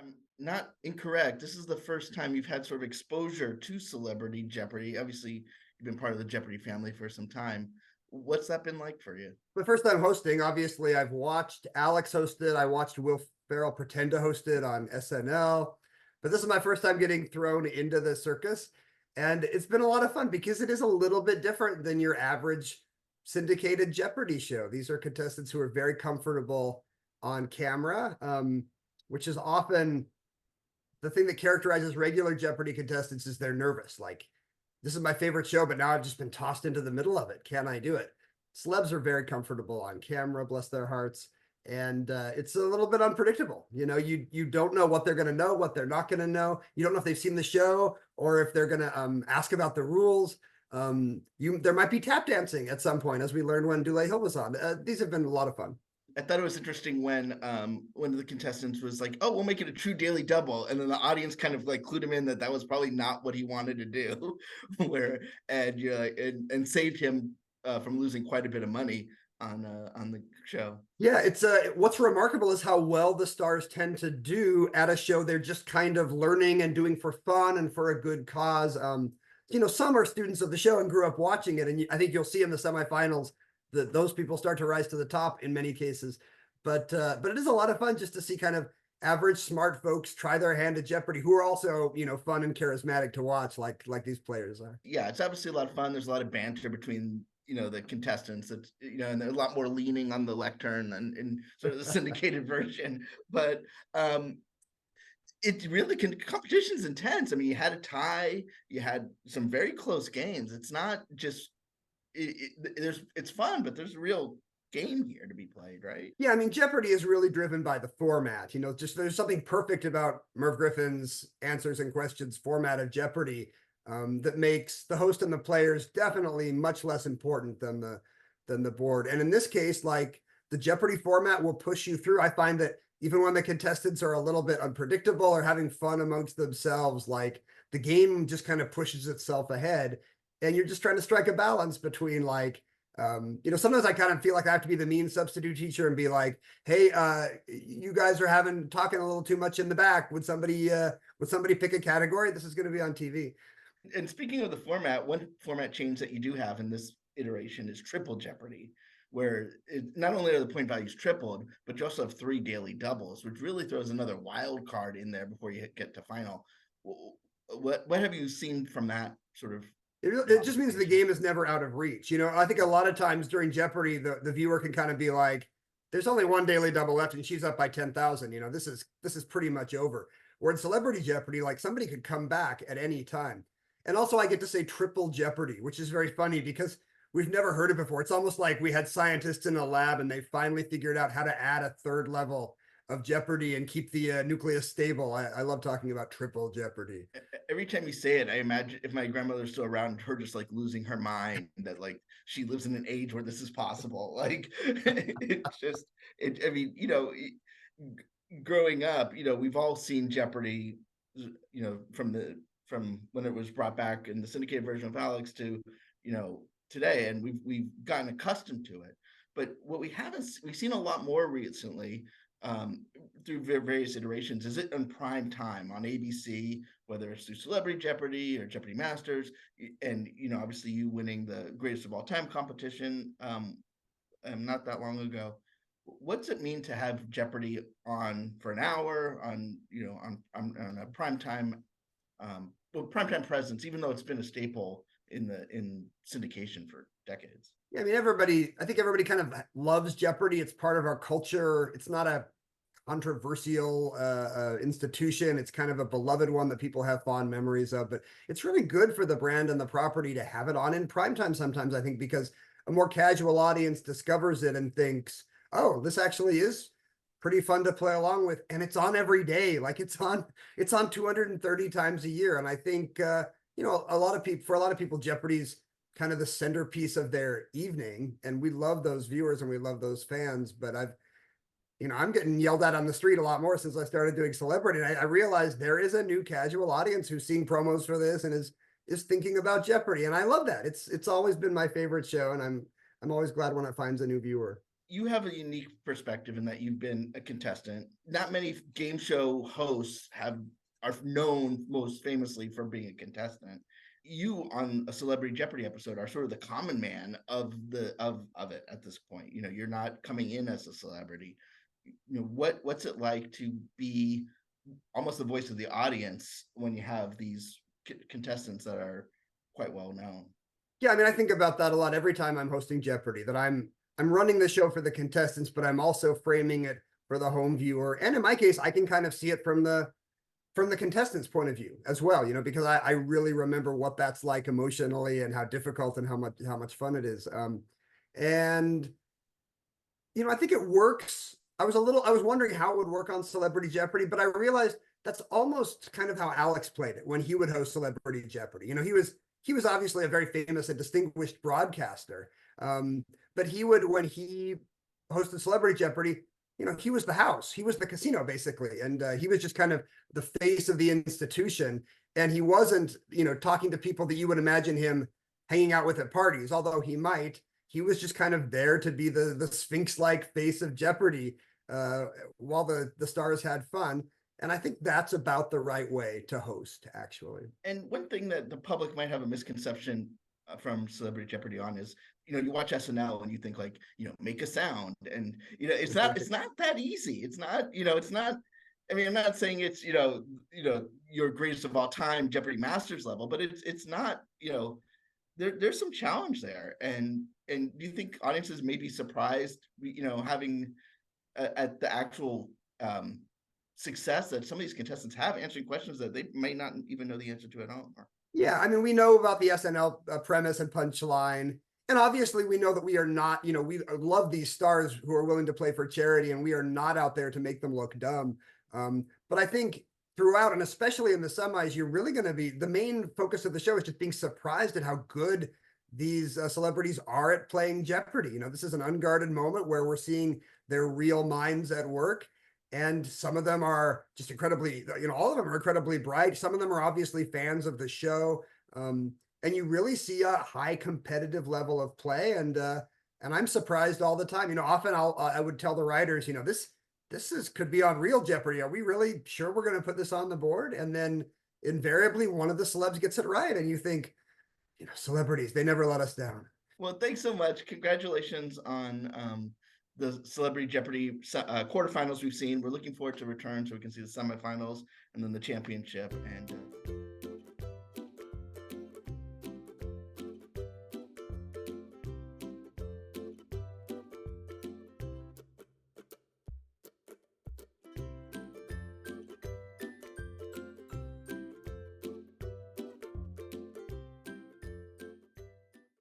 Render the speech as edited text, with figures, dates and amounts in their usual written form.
I'm not incorrect. This is the first time you've had sort of exposure to Celebrity Jeopardy. Obviously, you've been part of the Jeopardy family for some time. What's that been like for you? My first time hosting, obviously, I've watched Alex host it. I watched Will Ferrell pretend to host it on SNL. But this is my first time getting thrown into the circus. And it's been a lot of fun because it is a little bit different than your average syndicated Jeopardy show. These are contestants who are very comfortable on camera, which is often the thing that characterizes regular Jeopardy contestants is they're nervous. Like, this is my favorite show, but now I've just been tossed into the middle of it. Can I do it? Celebs are very comfortable on camera, bless their hearts. And it's a little bit unpredictable. You don't know what they're going to know, what they're not going to know. You don't know if they've seen the show or if they're going to ask about the rules. There might be tap dancing at some point, as we learned when Dule Hill was on. These have been a lot of fun. I thought it was interesting when one of the contestants was like, "Oh, we'll make it a true daily double," and then the audience kind of like clued him in that that was probably not what he wanted to do, and saved him from losing quite a bit of money on the show. Yeah, it's what's remarkable is how well the stars tend to do at a show they're just kind of learning and doing for fun and for a good cause. Some are students of the show and grew up watching it, and I think you'll see in the semifinals that those people start to rise to the top in many cases. But it is a lot of fun just to see kind of average smart folks try their hand at Jeopardy, who are also fun and charismatic to watch, like these players are. Yeah, it's obviously a lot of fun. There's a lot of banter between the contestants. It's and they're a lot more leaning on the lectern and in sort of the syndicated version. But it really competition's intense. I mean, you had a tie, you had some very close games. It's not just it's fun, but there's a real game here to be played, right? Yeah, I mean, Jeopardy is really driven by the format. Just there's something perfect about Merv Griffin's answers and questions format of Jeopardy that makes the host and the players definitely much less important than the board. And in this case, like the Jeopardy format will push you through. I find that even when the contestants are a little bit unpredictable or having fun amongst themselves, like the game just kind of pushes itself ahead. And you're just trying to strike a balance between like, sometimes I kind of feel like I have to be the mean substitute teacher and be like, hey, you guys are talking a little too much in the back. Would somebody pick a category? This is going to be on TV. And speaking of the format, one format change that you do have in this iteration is triple Jeopardy, where not only are the point values tripled, but you also have 3 daily doubles, which really throws another wild card in there before you get to final. What have you seen from that sort of? It just means the game is never out of reach. I think a lot of times during Jeopardy, the viewer can kind of be like, there's only one daily double left and she's up by 10,000. This is pretty much over. Where in Celebrity Jeopardy, like somebody could come back at any time. And also I get to say triple Jeopardy, which is very funny because we've never heard it before. It's almost like we had scientists in a lab and they finally figured out how to add a third level of Jeopardy and keep the nucleus stable. I love talking about triple Jeopardy. Every time you say it, I imagine if my grandmother's still around, her just like losing her mind that like she lives in an age where this is possible. Like it's just, I mean, growing up, we've all seen Jeopardy, from when it was brought back in the syndicated version of Alex to, today, and we've gotten accustomed to it. But what we've seen a lot more recently through various iterations. Is it on prime time on ABC, whether it's through Celebrity Jeopardy or Jeopardy Masters, and obviously you winning the greatest of all time competition not that long ago. What's it mean to have Jeopardy on for an hour on a prime time primetime presence, even though it's been a staple in syndication for decades? Yeah, I mean, I think everybody kind of loves Jeopardy. It's part of our culture. It's not a controversial institution. It's kind of a beloved one that people have fond memories of, but it's really good for the brand and the property to have it on in primetime sometimes, I think, because a more casual audience discovers it and thinks, oh, this actually is pretty fun to play along with. And it's on every day. Like it's on 230 times a year. And I think, for a lot of people, Jeopardy's kind of the centerpiece of their evening. And we love those viewers and we love those fans, but I'm getting yelled at on the street a lot more since I started doing Celebrity. And I realized there is a new casual audience who's seeing promos for this and is thinking about Jeopardy. And I love that. It's always been my favorite show. And I'm always glad when it finds a new viewer. you have a unique perspective in that you've been a contestant. Not many game show hosts are known most famously for being a contestant. You on a Celebrity Jeopardy episode are sort of the common man of it at this point. You're not coming in as a celebrity. What's it like to be almost the voice of the audience when you have these contestants that are quite well known? Yeah, I mean, I think about that a lot every time I'm hosting Jeopardy, that I'm running the show for the contestants, but I'm also framing it for the home viewer. And in my case, I can kind of see it from the contestants' point of view as well, because I really remember what that's like emotionally and how difficult and how much fun it is. And I think it works. I was wondering how it would work on Celebrity Jeopardy, but I realized that's almost kind of how Alex played it when he would host Celebrity Jeopardy. He was obviously a very famous and distinguished broadcaster. But when he hosted Celebrity Jeopardy, he was the house, he was the casino basically. And he was just kind of the face of the institution. And he wasn't, talking to people that you would imagine him hanging out with at parties, although he might. He was just kind of there to be the Sphinx-like face of Jeopardy while the stars had fun. And I think that's about the right way to host, actually. And one thing that the public might have a misconception from Celebrity Jeopardy on is, you watch SNL and you think like, make a sound, and it's not that easy. It's not. I mean, I'm not saying it's your greatest of all time Jeopardy masters level, but it's not. There's some challenge there, and do you think audiences may be surprised, having at the actual success that some of these contestants have answering questions that they may not even know the answer to at home? Yeah, I mean, we know about the SNL premise and punchline, and obviously we know that we are not, we love these stars who are willing to play for charity, and we are not out there to make them look dumb. But I think throughout, and especially in the semis, you're really going to be, the main focus of the show is just being surprised at how good these celebrities are at playing Jeopardy. This is an unguarded moment where we're seeing their real minds at work. And some of them are just incredibly, all of them are incredibly bright. Some of them are obviously fans of the show. And you really see a high competitive level of play. And I'm surprised all the time. Often I would tell the writers, this could be on real Jeopardy. Are we really sure we're going to put this on the board? And then invariably one of the celebs gets it right. And you think, celebrities, they never let us down. Well, thanks so much. Congratulations on the Celebrity Jeopardy quarterfinals we've seen. We're looking forward to return so we can see the semifinals and then the championship. And